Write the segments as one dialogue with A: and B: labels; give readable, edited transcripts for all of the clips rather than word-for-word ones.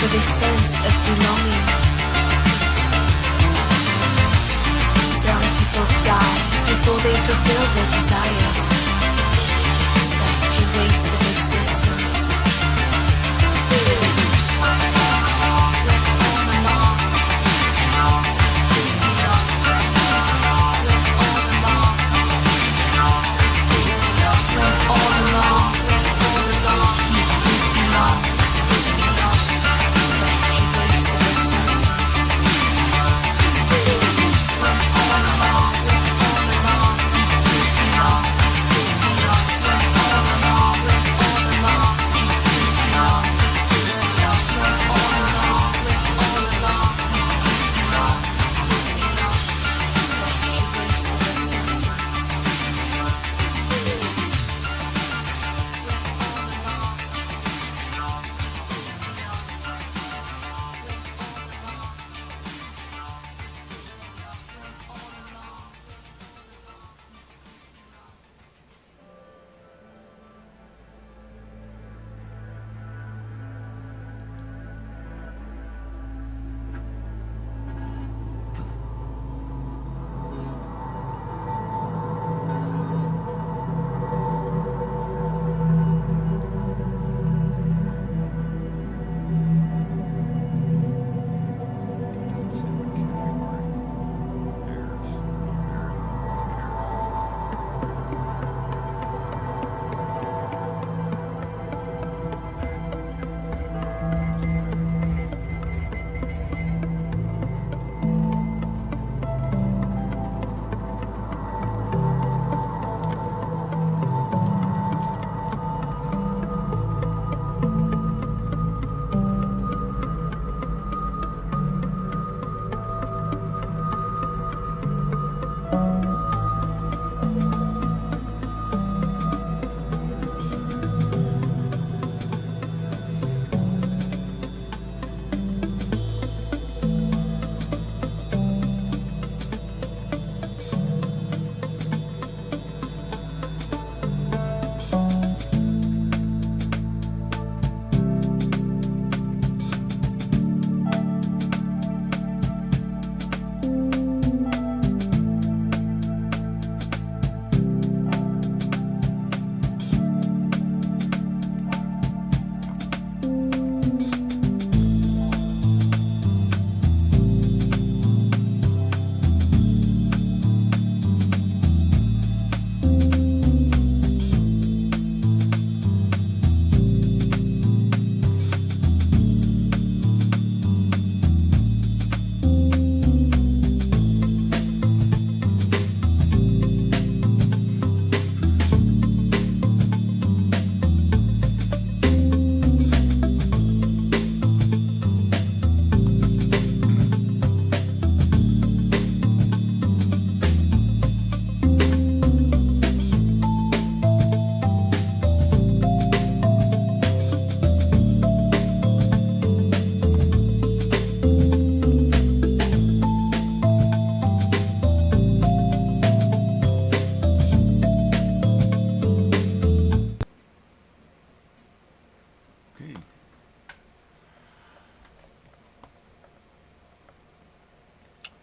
A: for this sense of belonging. Some people die before they fulfill their desires. Such a waste of existence.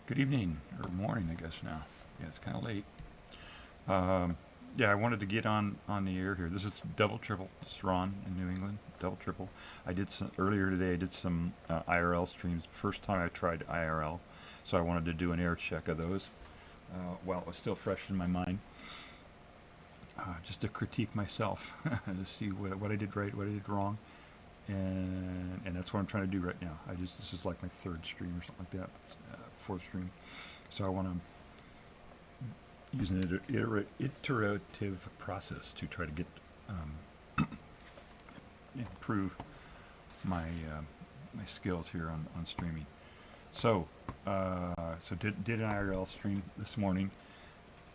B: Good evening, or morning, I guess now. Yeah, it's kind of late. Yeah, I wanted to get on the air here. This is Double Triple. This is Ron in New England. Double Triple. I did some earlier today. I did some IRL streams. First time I tried IRL, so I wanted to do an air check of those while it was still fresh in my mind, just to critique myself to see what I did right, what I did wrong, and that's what I'm trying to do right now. This is like my third stream or something like that, fourth stream. So I want to use an iterative process to try to get improve my my skills here on streaming. So did an IRL stream this morning,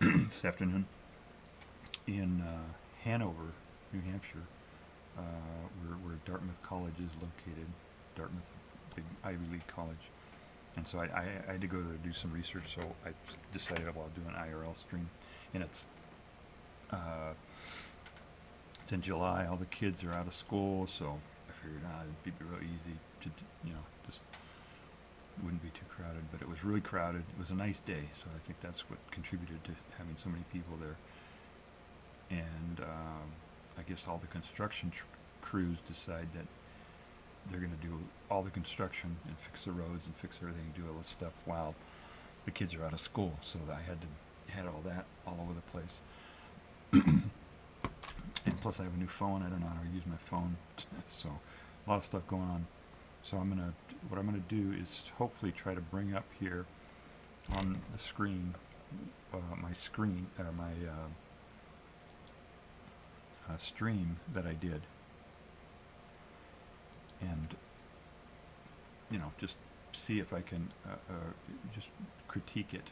B: this afternoon, in Hanover, New Hampshire, where Dartmouth College is located. Dartmouth, big Ivy League college. And so I had to go to do some research, so I decided I'll do an IRL stream. And it's in July, all the kids are out of school, so I figured out it'd be real easy to, just wouldn't be too crowded. But it was really crowded. It was a nice day, so I think that's what contributed to having so many people there. And I guess all the construction crews decide that they're going to do all the construction and fix the roads and fix everything, do all this stuff while the kids are out of school. So I had all that all over the place. And plus I have a new phone. I don't know how to use my phone. So a lot of stuff going on. So what I'm gonna do is hopefully try to bring up here on the screen, my stream that I did, and just see if I can just critique it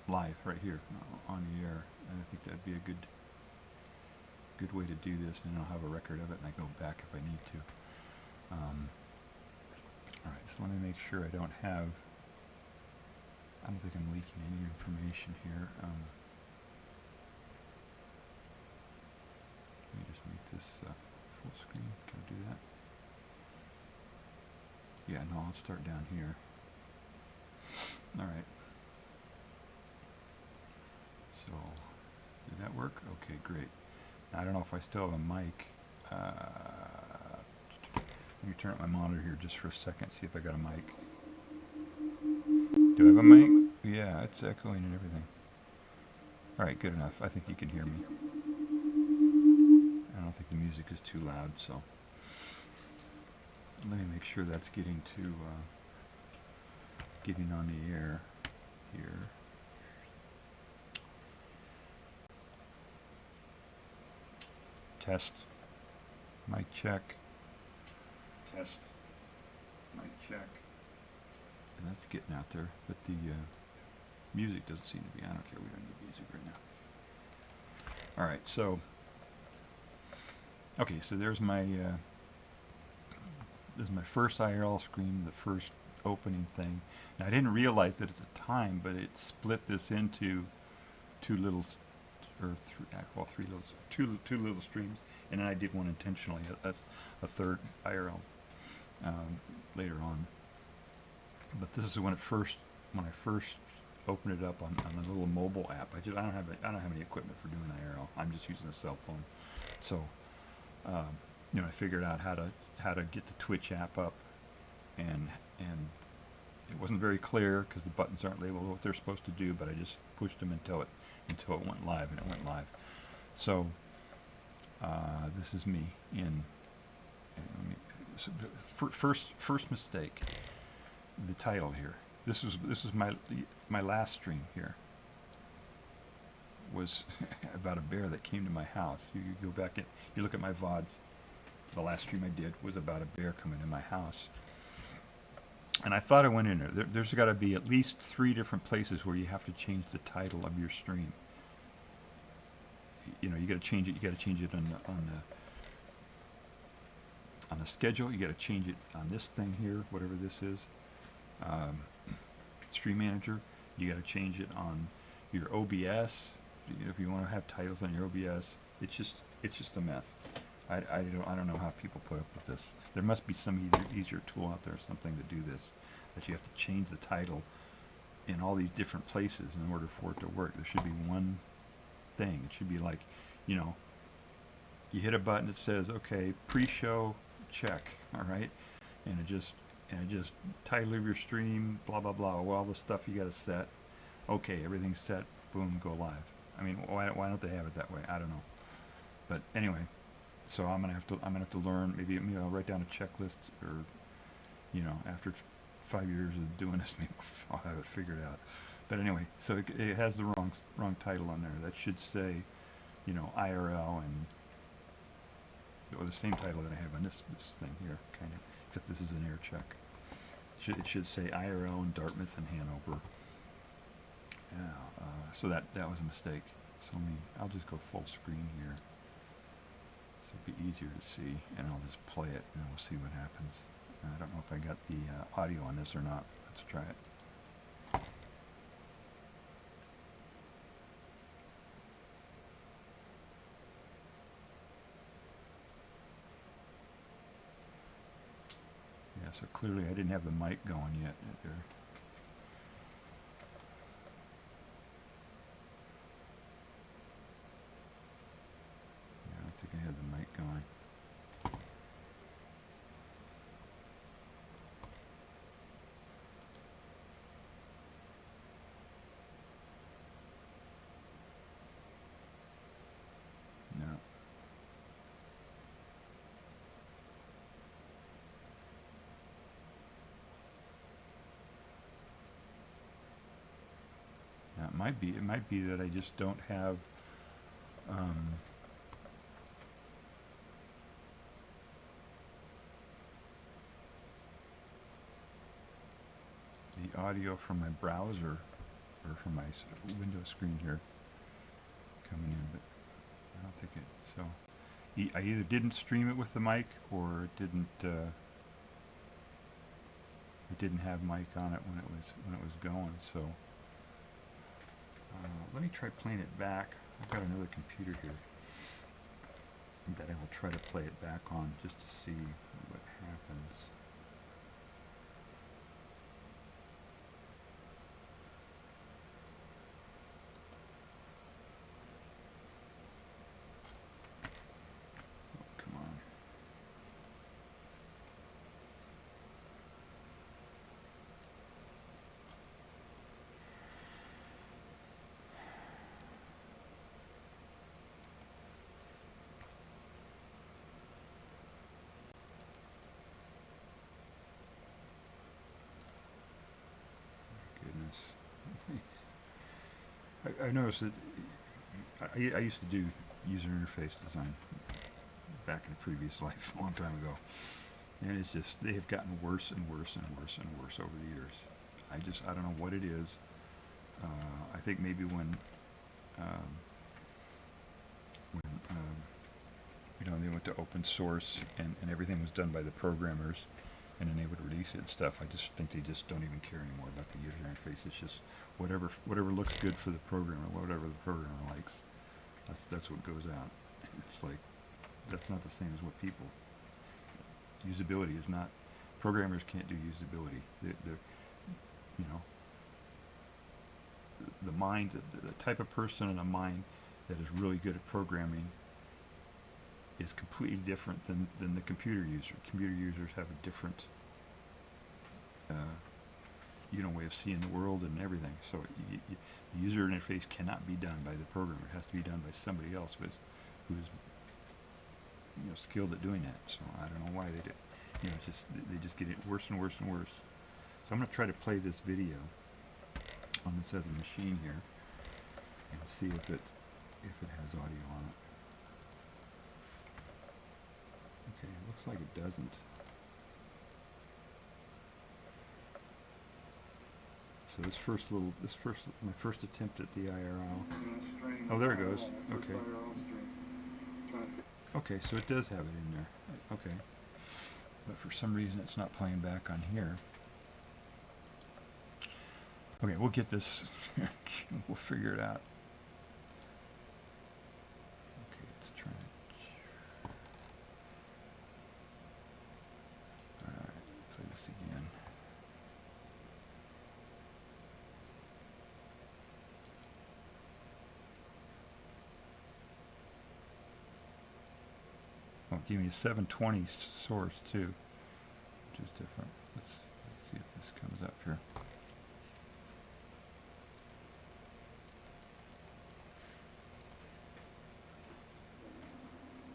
B: live right here on the air. And I think that'd be a good way to do this. Then I'll have a record of it, and I go back if I need to. All right, so let me make sure I don't think I'm leaking any information here. Let me just make this full screen. Can I do that? Yeah, no, I'll start down here. All right. So, did that work? Okay, great. Now, I don't know if I still have a mic. Let me turn up my monitor here just for a second, see if I got a mic. Do I have a mic? Yeah, it's echoing and everything. All right, good enough. I think you can hear me. I don't think the music is too loud, so let me make sure that's getting on the air here. Test. Mic check. Test. Mic check. And that's getting out there, but the music doesn't seem to be. I don't care. We don't need music right now. All right. So, okay. So there's my first IRL screen, the first opening thing. Now I didn't realize that at the time, but it split this into two little streams, and then I did one intentionally. That's a third IRL later on. But this is when I first opened it up on a little mobile app. I don't have any equipment for doing IRL. I'm just using a cell phone. So I figured out how to get the Twitch app up, and it wasn't very clear because the buttons aren't labeled what they're supposed to do. But I just pushed them until it went live, and it went live. So this is me in. First mistake. The title here. This was my last stream here. Was about a bear that came to my house. You go back and you look at my VODs. The last stream I did was about a bear coming to my house. And I thought I went in there. There's got to be at least 3 different places where you have to change the title of your stream. You got to change it. You got to change it on the schedule. You got to change it on this thing here, whatever this is, Stream Manager. You got to change it on your OBS. If you want to have titles on your OBS, it's just a mess. I don't know how people put up with this. There must be some easier tool out there, something to do this, that you have to change the title in all these different places in order for it to work. There should be one thing. It should be like, you hit a button that says, okay, pre-show, check, all right, and it just title of your stream, blah blah blah, all the stuff you got to set. Okay, everything's set. Boom, go live. I mean, why don't they have it that way? I don't know. But anyway. So I'm gonna have to learn. Maybe I'll write down a checklist, or after 5 years of doing this, maybe I'll have it figured out. But anyway, so it has the wrong title on there. That should say, IRL, or the same title that I have on this thing here, kind of. Except this is an air check. It should say IRL in Dartmouth and Hanover. Yeah. So that was a mistake. So I'll just go full screen here. It'll be easier to see, and I'll just play it, and we'll see what happens. I don't know if I got the audio on this or not. Let's try it. Yeah, so clearly I didn't have the mic going yet there. Yeah, I don't think I had the mic going. No. Yeah, it might be that I just don't have the audio from my browser or from my window screen here coming in, but I don't think it. So I either didn't stream it with the mic or it didn't have mic on it when it was going. So let me try playing it back. I've got another computer here that I will try to play it back on just to see what happens. Oh, come on. Goodness. I noticed that I used to do user interface design back in a previous life, a long time ago. And it's just, they have gotten worse and worse and worse and worse over the years. I don't know what it is. I think maybe when they went to open source and everything was done by the programmers and then they would release it and stuff, I just think they just don't even care anymore about the user interface. It's just whatever looks good for the programmer, whatever the programmer likes, that's what goes out. It's like, that's not the same as what people. Usability is not, programmers can't do usability. They're the mind, the type of person in a mind that is really good at programming is completely different than the computer user. Computer users have a different way of seeing the world and everything. So the user interface cannot be done by the programmer. It has to be done by somebody else who's skilled at doing that. So I don't know why they do. They just get it worse and worse and worse. So I'm going to try to play this video on this other machine here and see if it has audio on it. Okay, it looks like it doesn't. So my first attempt at the IRL. Oh, there it goes. Okay. Okay, so it does have it in there. Okay. But for some reason it's not playing back on here. Okay, we'll get this. We'll figure it out. Okay, let's try it. Alright, play this again. Oh, give me a 720 source too, which is different. Let's see if this comes up here.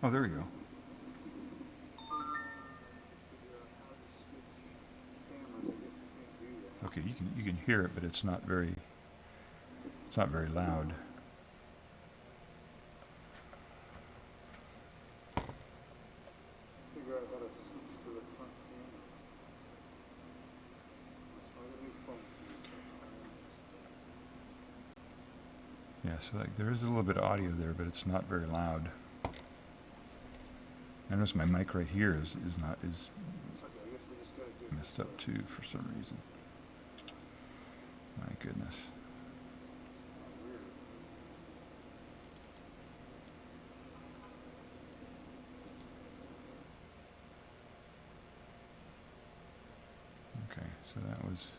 B: Oh, there we go. Okay, you can hear it, but it's not very loud. Yeah, so like there is a little bit of audio there, but it's not very loud. I notice my mic right here is messed up too for some reason. My goodness. So that was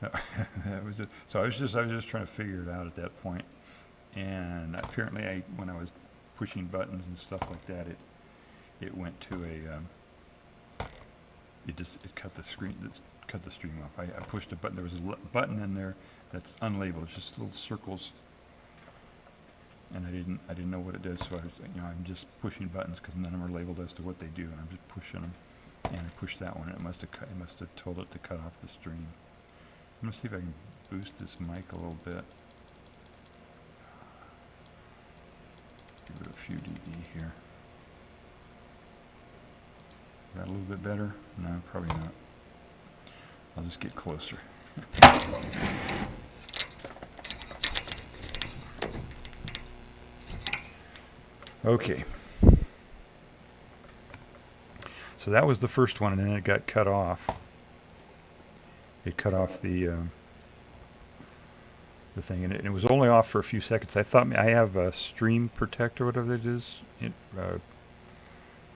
B: that was it. So I was just trying to figure it out at that point. And apparently, when I was pushing buttons and stuff like that, it went to a it cut the screen. It cut the stream off. I pushed a button. There was a button in there that's unlabeled. It's just little circles. And I didn't know what it did, so I'm just pushing buttons because none of them are labeled as to what they do, and I'm just pushing them. And I pushed that one, and it must have told it to cut off the stream. I'm gonna see if I can boost this mic a little bit. Give it a few dB here. Is that a little bit better? No, probably not. I'll just get closer. Okay. So that was the first one, and then it got cut off. It cut off the thing, and it was only off for a few seconds. I thought I have a stream protect or whatever it is,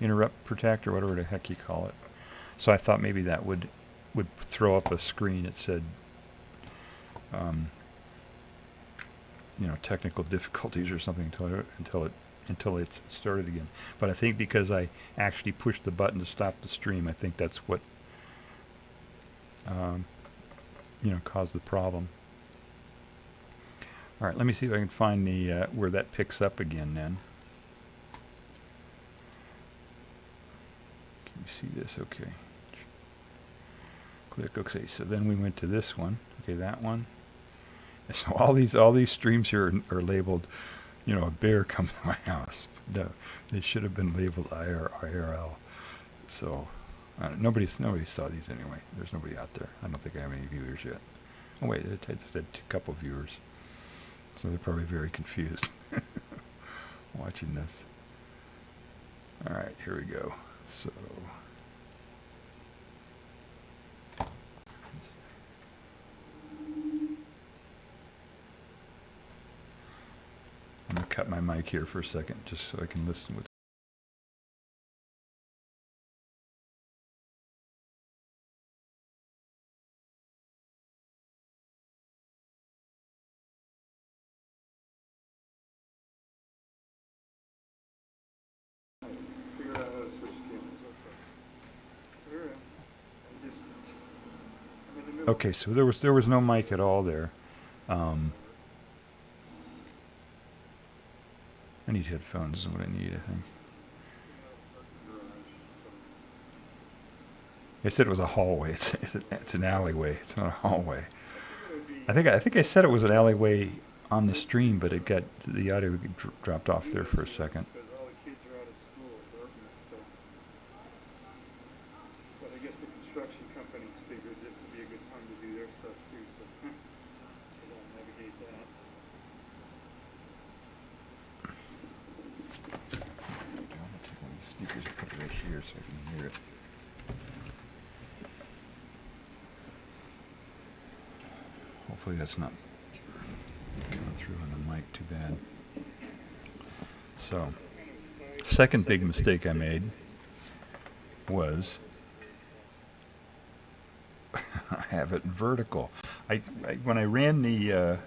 B: interrupt protect or whatever the heck you call it. So I thought maybe that would throw up a screen that said, technical difficulties or something until it's started again. But I think because I actually pushed the button to stop the stream, I think that's what caused the problem. All right, let me see if I can find the where that picks up again then. Can you see this? Okay. Click. Okay, so then we went to this one. Okay, that one. And so all these streams here are labeled, a bear come to my house. No, they should have been labeled IRL. So nobody saw these anyway. There's nobody out there. I don't think I have any viewers yet. Oh wait, it said a couple viewers. So they're probably very confused watching this. All right, here we go. So I'm going to cut my mic here for a second just so I can listen with. Okay, so there was no mic at all there. I need headphones is what I need, I think. I said it was a hallway. It's an alleyway. It's not a hallway. I think I said it was an alleyway on the stream, but the audio dropped off there for a second.
C: All the kids are out of school at Dartmouth, but I guess the construction companies figured this would be a good time to do their stuff too, so they'll navigate that.
B: I'm going to take one of these speakers and put it right here so I can hear it. Hopefully that's not coming through on the mic too bad. So, second big mistake I made was I have it vertical. When I ran the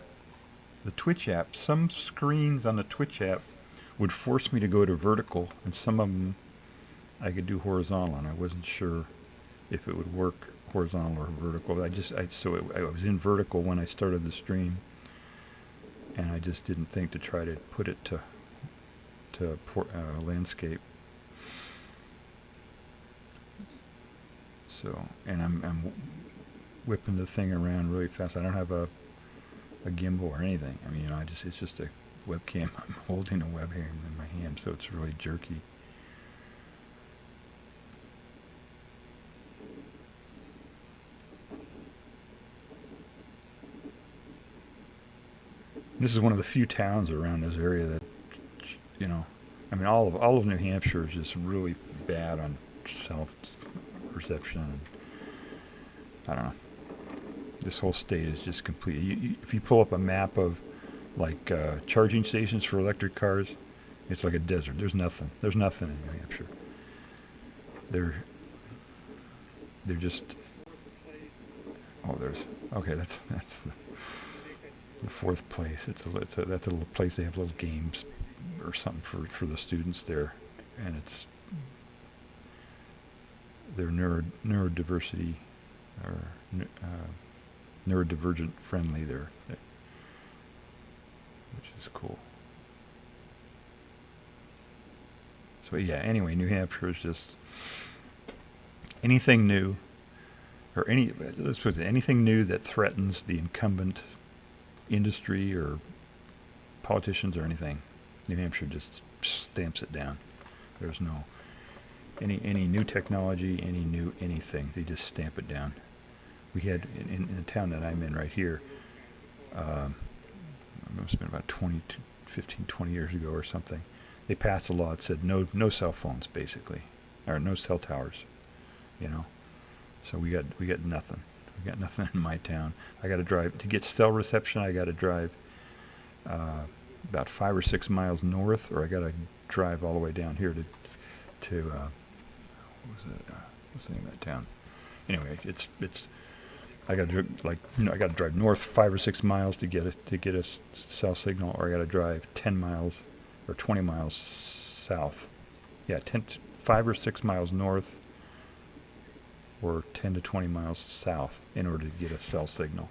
B: Twitch app, some screens on the Twitch app would force me to go to vertical, and some of them I could do horizontal, and I wasn't sure if it would work horizontal or vertical. I was in vertical when I started the stream, and I just didn't think to try to put it to landscape. So, and I'm whipping the thing around really fast. I don't have a gimbal or anything. I mean, it's just a webcam. I'm holding a webcam in my hand, so it's really jerky. This is one of the few towns around this area that, all of New Hampshire is just really bad on self-perception. I don't know. This whole state is just completely. If you pull up a map of, charging stations for electric cars, it's like a desert. There's nothing. There's nothing in New Hampshire. they're just. Oh, there's okay. That's the fourth place. That's a little place. They have little games or something for the students there, and it's they're neurodiversity or neurodivergent friendly there, which is cool. So yeah. Anyway, New Hampshire is just anything new, or let's put it, anything new that threatens the incumbent industry or politicians or anything. New Hampshire just stamps it down. There's no any new technology, any new anything. They just stamp it down. We had in the town that I'm in right here. It must have been about 15, 20 years ago or something. They passed a law that said no cell phones, basically, or no cell towers. You know, so we got nothing. We got nothing in my town. I got to drive to get cell reception. I got to drive about 5 or 6 miles north, or I got to drive all the way down here to what's the name of that town? Anyway, it's I got to I got to drive north 5 or 6 miles to get a cell signal, or I got to drive 10 miles or 20 miles south. Yeah, 5 or 6 miles north, or 10 to 20 miles south in order to get a cell signal.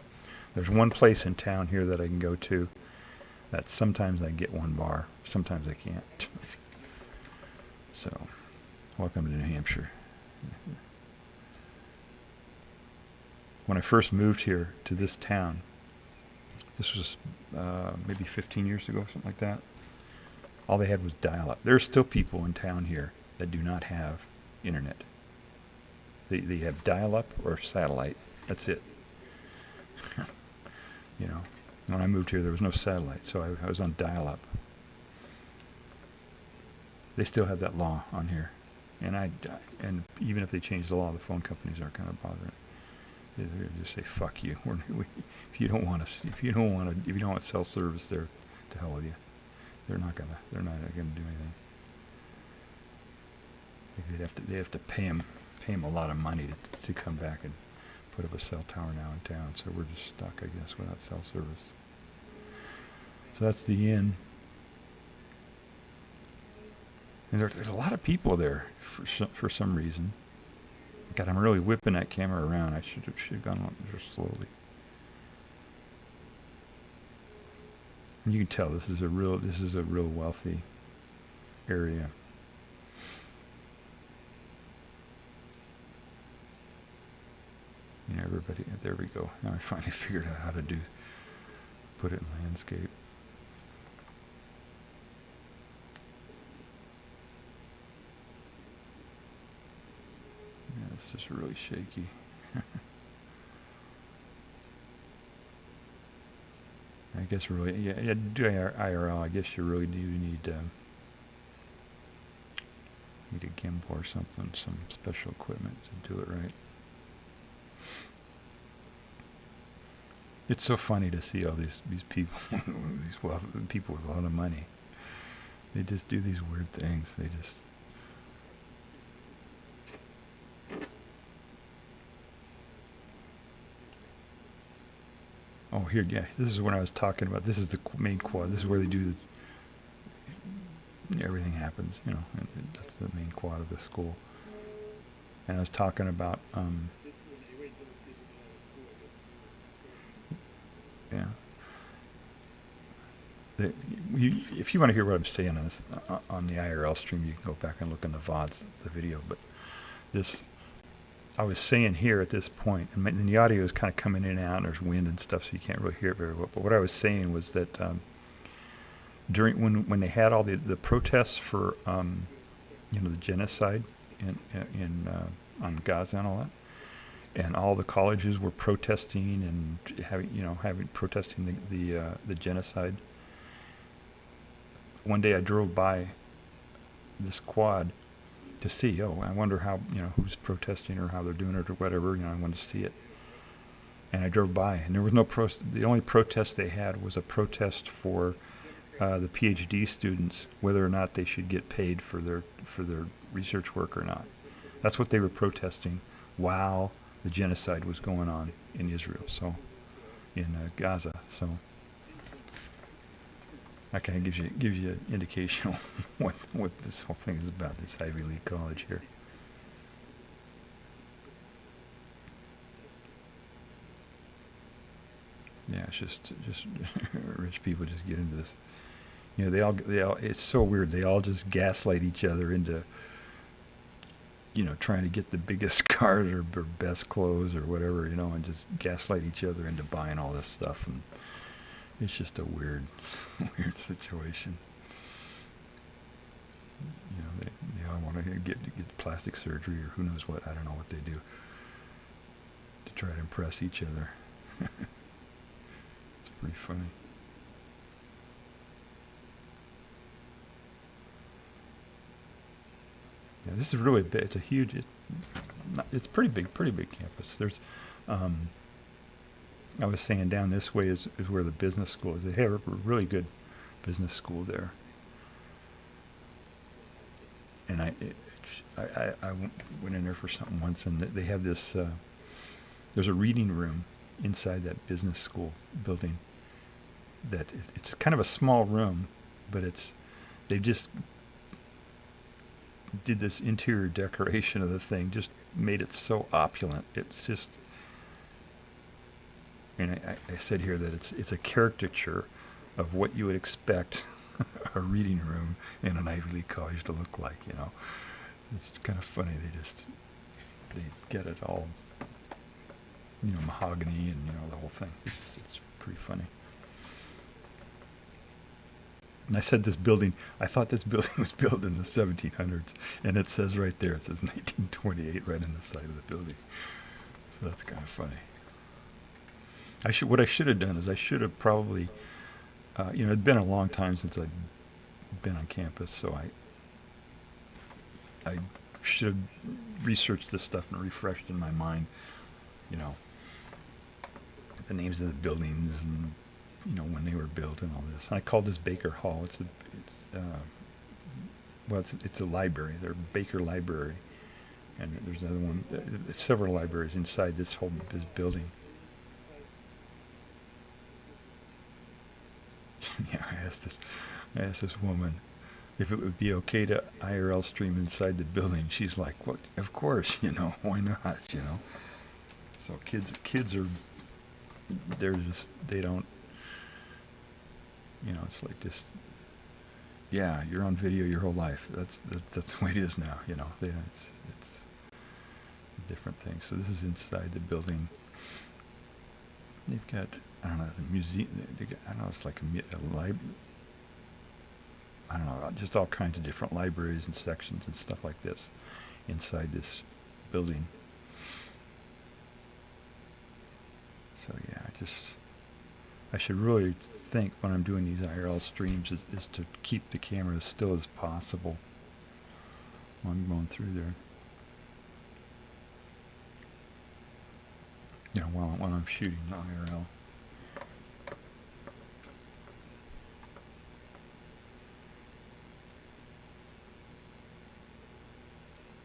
B: There's one place in town here that I can go to that sometimes I get one bar, sometimes I can't. So, welcome to New Hampshire. When I first moved here to this town, this was maybe 15 years ago, something like that, all they had was dial-up. There are still people in town here that do not have internet. They have dial-up or satellite. That's it. You know, when I moved here, there was no satellite, so I was on dial-up. They still have that law on here, and even if they change the law, the phone companies aren't going to bother it. They just say "fuck you." If you don't want cell service, there, to hell with you. They're not gonna do anything. They have to pay them a lot of money to come back and put up a cell tower now in town. So we're just stuck, I guess, without cell service. So that's the inn. And there's a lot of people there for some reason. God, I'm really whipping that camera around. I should have gone on just slowly. And you can tell this is a real wealthy area. You know, everybody. There we go. Now I finally figured out how to put it in landscape. Yeah, it's just really shaky. I guess really, yeah, do IRL. I guess you really do need a gimbal or something, some special equipment to do it right. It's so funny to see all these people, people with a lot of money. They just do these weird things. They just. Oh, here, yeah. This is what I was talking about. This is the main quad. This is where they do everything happens. You know, and that's the main quad of the school. And I was talking about. Yeah. If you want to hear what I'm saying on this, on the IRL stream, you can go back and look in the VODs, the video. But this, I was saying here at this point, and the audio is kind of coming in and out, and there's wind and stuff, so you can't really hear it very well. But what I was saying was that during when they had all the protests for the genocide on Gaza and all that, and all the colleges were protesting and protesting the genocide. One day I drove by this quad to see. Oh, I wonder how who's protesting or how they're doing it or whatever. I wanted to see it. And I drove by, and there was no protest. The only protest they had was a protest for the PhD students, whether or not they should get paid for their research work or not. That's what they were protesting while the genocide was going on in Israel, so in Gaza. So that kind of gives you an indication of what this whole thing is about. This Ivy League college here. Yeah, it's just rich people just get into this. You know, they all. It's so weird. They all just gaslight each other into, you know, trying to get the biggest cars or best clothes or whatever, you know, and just gaslight each other into buying all this stuff. And it's just a weird, weird situation. You know, they all want to get plastic surgery or who knows what. I don't know what they do to try to impress each other. It's pretty funny. Yeah, this is really big. It's a huge. It's pretty big campus. There's, I was saying down this way is where the business school is. They have a really good business school there. And I went in there for something once, and they have this. There's a reading room inside that business school building. That it's kind of a small room, but they just did this interior decoration of the thing, just made it so opulent. It's just, and I said here that it's a caricature of what you would expect a reading room in an Ivy League college to look like, you know. It's kind of funny. They get it all, you know, mahogany and, you know, the whole thing. It's pretty funny. And I said this building, I thought this building was built in the 1700s, and it says right there, it says 1928 right on the side of the building. So that's kind of funny. What I should have done is I should have probably, you know, it'd been a long time since I'd been on campus, so I should have researched this stuff and refreshed in my mind, you know, the names of the buildings and, you know, when they were built and all this. And I called this Baker Hall. It's a library. They're Baker Library, and there's another one. Several libraries inside this building. Yeah, I asked this woman if it would be okay to IRL stream inside the building. She's like, "What? Of course, you know, why not? You know." So kids are, they don't. You know, it's like this. Yeah, you're on video your whole life. That's the way it is now. You know, it's a different thing. So this is inside the building. They've got, I don't know, the museum. I don't know, it's like a library. I don't know, just all kinds of different libraries and sections and stuff like this inside this building. So yeah, I should really think when I'm doing these IRL streams is to keep the camera as still as possible while I'm going through there. You know, while I'm shooting IRL.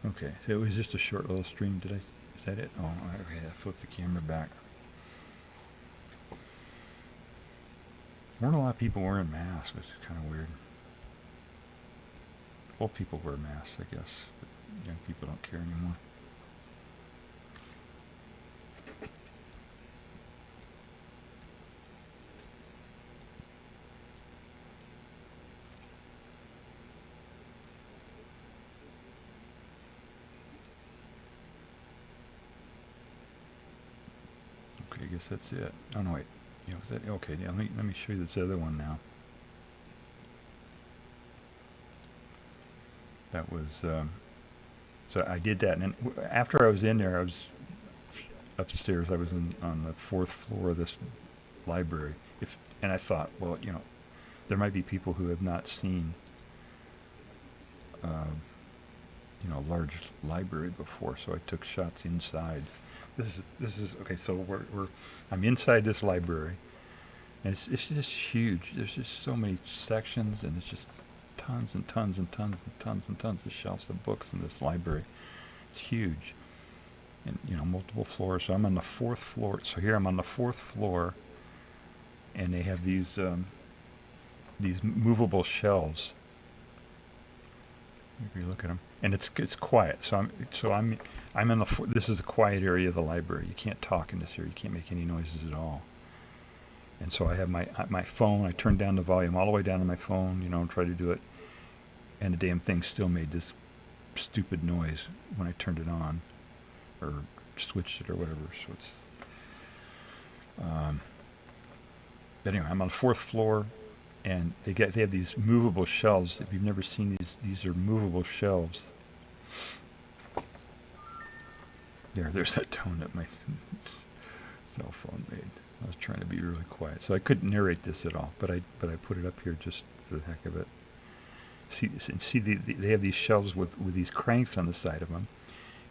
B: Okay, so it was just a short little stream. Is that it? Oh, okay, I flipped the camera back. Weren't a lot of people wearing masks, which is kind of weird. Old people wear masks, I guess, but young people don't care anymore. Okay, I guess that's it. Oh no, wait. Yeah, was that okay? Yeah, let me show you this other one now. That was so I did that, and then after I was in there, I was upstairs. I was on the 4th floor of this library. And I thought, well, you know, there might be people who have not seen, you know, a large library before, so I took shots inside. This is okay. So I'm inside this library, and it's just huge. There's just so many sections, and it's just tons and tons and tons and tons and tons of shelves of books in this library. It's huge. and multiple floors. So I'm on the 4th floor. So here I'm on the 4th floor, and they have these movable shelves. If you look at them, and it's quiet. So I'm in the this is the quiet area of the library. You can't talk in this area. You can't make any noises at all. And so I have my phone. I turned down the volume all the way down to my phone, and try to do it. And the damn thing still made this stupid noise when I turned it on, or switched it or whatever. So it's. But anyway, I'm on the 4th floor, and they have these movable shelves. If you've never seen these are movable shelves. There's that tone that my cell phone made. I was trying to be really quiet, so I couldn't narrate this at all. But I put it up here just for the heck of it. See, they have these shelves with these cranks on the side of them,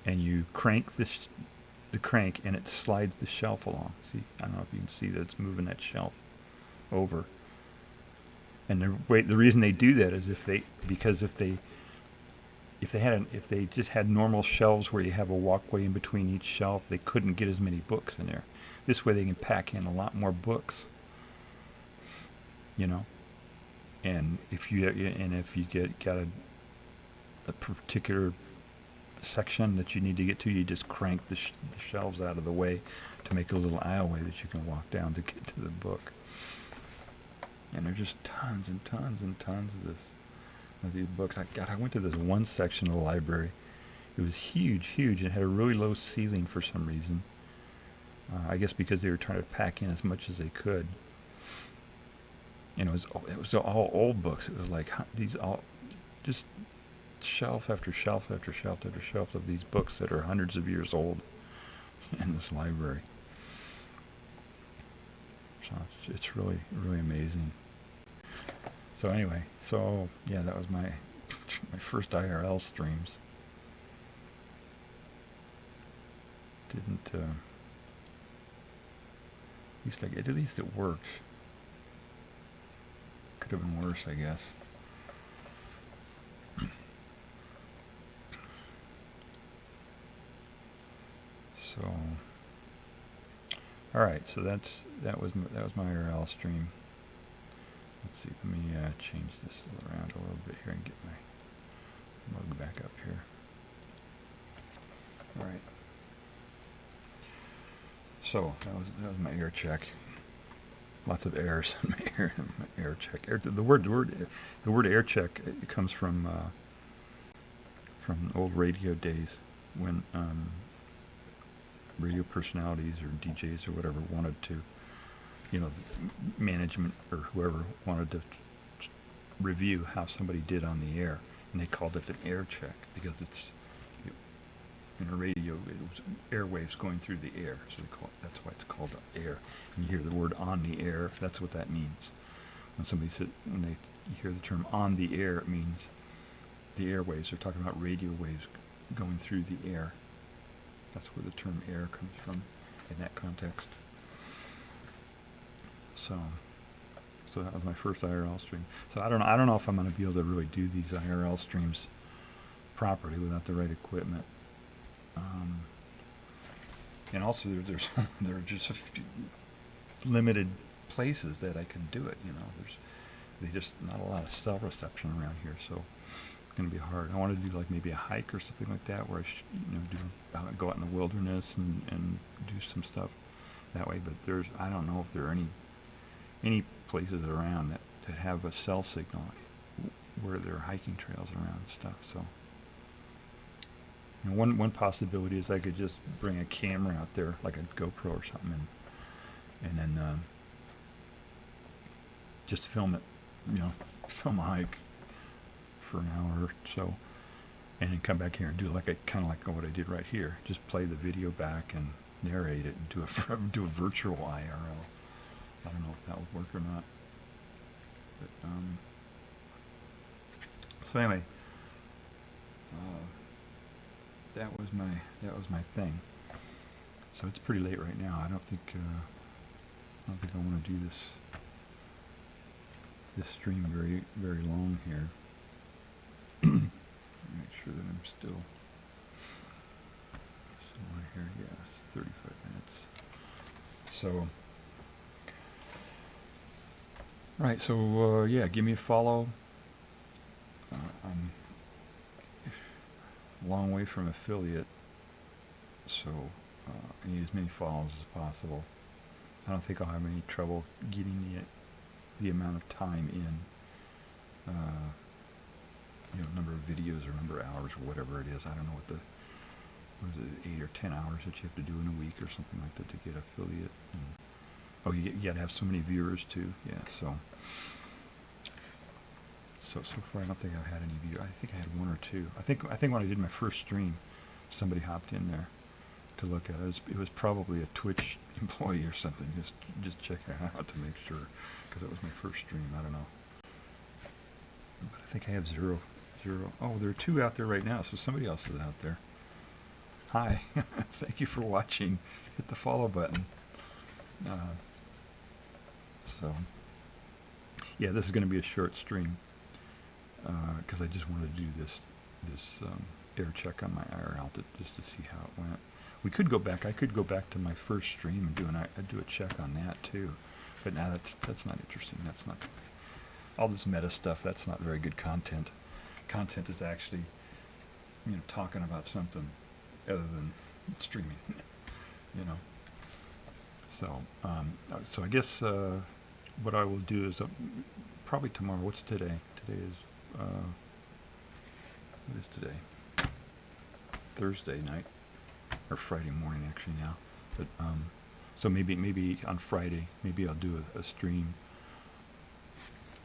B: and you crank the crank, and it slides the shelf along. See, I don't know if you can see that it's moving that shelf over. And the reason they do that is if they just had normal shelves where you have a walkway in between each shelf, they couldn't get as many books in there. This way they can pack in a lot more books. And if you got a particular section that you need to get to, you just crank the shelves out of the way to make a little aisleway that you can walk down to get to the book. And there's just tons and tons and tons of these books. I went to this one section of the library. It was huge. It had a really low ceiling for some reason. I guess because they were trying to pack in as much as they could. It was all old books. It was like these all just shelf after shelf after shelf after shelf of these books that are hundreds of years old in this library. So it's really, really amazing. So anyway, that was my first IRL streams. At least it worked. Could have been worse, I guess. So, all right. So that was my IRL stream. Let's see. Let me change this around a little bit here and get my mug back up here. All right. So that was my air check. Lots of airs in my air check. The word air check, it comes from old radio days when radio personalities or DJs or whatever wanted to, management or whoever wanted to review how somebody did on the air, and they called it an air check because it's in a radio, it was airwaves going through the air, so that's why it's called air. And you hear the word on the air, that's what that means. When they hear the term on the air, it means the airwaves. They're talking about radio waves going through the air. That's where the term air comes from in that context. So that was my first IRL stream. So I don't know if I'm going to be able to really do these IRL streams properly without the right equipment. And also there are just a few limited places that I can do it. There's just not a lot of cell reception around here, so it's going to be hard. I want to do like maybe a hike or something like that, where I go out in the wilderness and do some stuff that way. But I don't know if there are any places around that have a cell signal where there are hiking trails around and stuff. So. One possibility is I could just bring a camera out there, like a GoPro or something, and then just film it, film a hike for an hour or so, and then come back here and do kind of like what I did right here. Just play the video back and narrate it and do a virtual IRL. I don't know if that would work or not. But, so anyway. That was my thing. So it's pretty late right now. I don't think I want to do this stream very, very long here. Make sure that I'm still somewhere here. So, right. So yeah, give me a follow. I'm a long way from affiliate, so I need as many follows as possible. I don't think I'll have any trouble getting the amount of time in. Number of videos or number of hours or whatever it is. I don't know what is it, 8 or 10 hours that you have to do in a week or something like that to get affiliate. And, you got to have so many viewers too. Yeah, so far I don't think I've had any viewers. I think I had one or two. I think when I did my first stream, somebody hopped in there to look at it. It was probably a Twitch employee or something. Just check it out to make sure, because it was my first stream. I don't know. But I think I have zero. Oh, there are 2 out there right now, so somebody else is out there. Hi. Thank you for watching. Hit the follow button. Yeah, this is going to be a short stream because I just wanted to do this air check on my IRL just to see how it went. We could go back. I could go back to my first stream and do a check on that too. But now that's not interesting. That's not all this meta stuff. That's not very good content. Content is actually, talking about something other than streaming. So I guess what I will do is probably tomorrow. What's today? Today is what is today? Thursday night or Friday morning actually now. But so maybe on Friday maybe I'll do a stream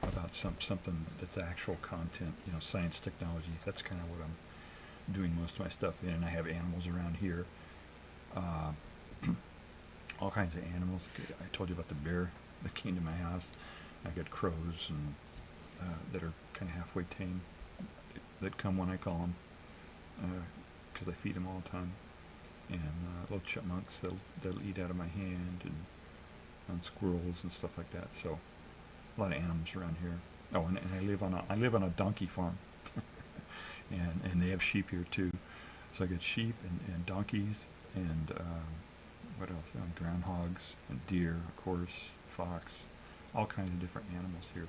B: about something that's actual content, science, technology. That's kind of what I'm doing most of my stuff in. And I have animals around here, all kinds of animals. I told you about the bear that came to my house. I got crows and that are kind of halfway tame that come when I call them, because I feed them all the time. And little chipmunks that'll eat out of my hand, and squirrels and stuff like that. So a lot of animals around here. Oh, and I live on a donkey farm, and they have sheep here too. So I got sheep and donkeys and what else? Groundhogs and deer, of course, fox, all kinds of different animals here.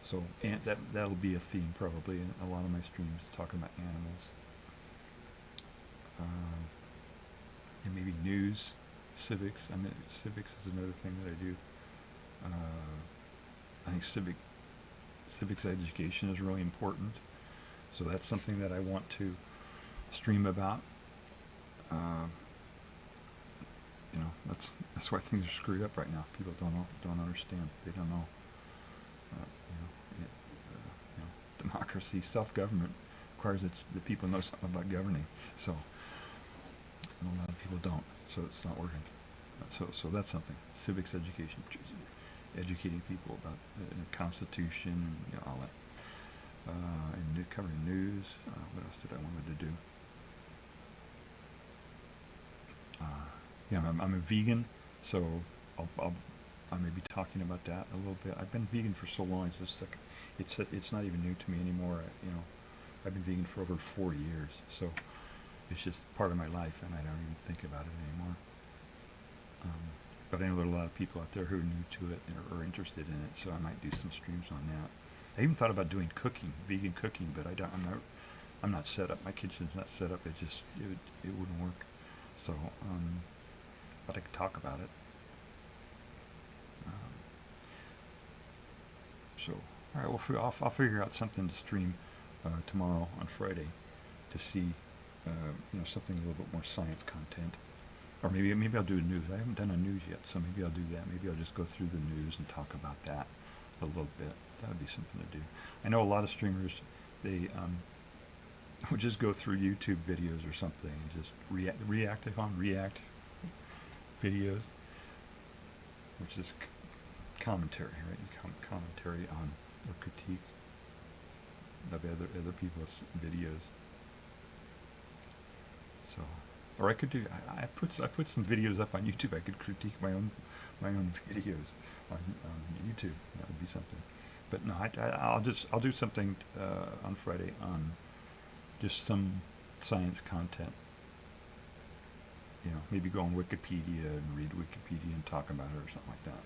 B: So and that'll be a theme probably in a lot of my streams, talking about animals. And maybe news, civics. Civics is another thing that I do. I think civics education is really important. So that's something that I want to stream about. That's why things are screwed up right now. People don't understand. They don't know. Democracy, self-government requires that the people know something about governing. So a lot of people don't. So it's not working. So that's something. Civics education, educating people about the Constitution and all that. And covering news. What else did I want to do? I'm a vegan, so I may be talking about that a little bit. I've been vegan for so long. It's not even new to me anymore. I've been vegan for over 4 years, so it's just part of my life, and I don't even think about it anymore. But I know there are a lot of people out there who are new to it or interested in it, so I might do some streams on that. I even thought about doing cooking, vegan cooking, but I'm not set up. My kitchen's not set up. It wouldn't work. So, but I could talk about it. All right. Well, I'll figure out something to stream tomorrow on Friday to see, something a little bit more science content. Or maybe I'll do news. I haven't done a news yet, so maybe I'll do that. Maybe I'll just go through the news and talk about that a little bit. That would be something to do. I know a lot of streamers, they would just go through YouTube videos or something and just react videos, which is commentary, right? Commentary on or critique of other people's videos. So, or I could do. I put some videos up on YouTube. I could critique my own videos on YouTube. That would be something. But no, I'll do something on Friday on just some science content. maybe go on Wikipedia and read Wikipedia and talk about it or something like that.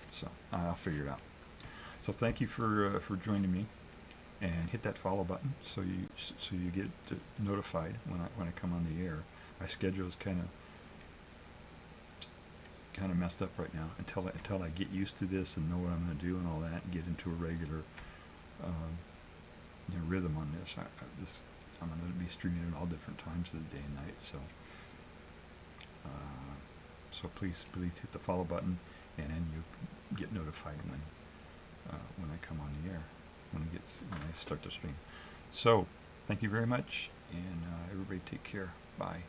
B: So I'll figure it out. So thank you for joining me, and hit that follow button so you get notified when I come on the air. My schedule is kind of messed up right now until I get used to this and know what I'm going to do and all that, and get into a regular rhythm on this. I'm going to be streaming at all different times of the day and night. So please hit the follow button, and then you get notified when I come on the air, when I start to stream. So thank you very much, and everybody take care. Bye.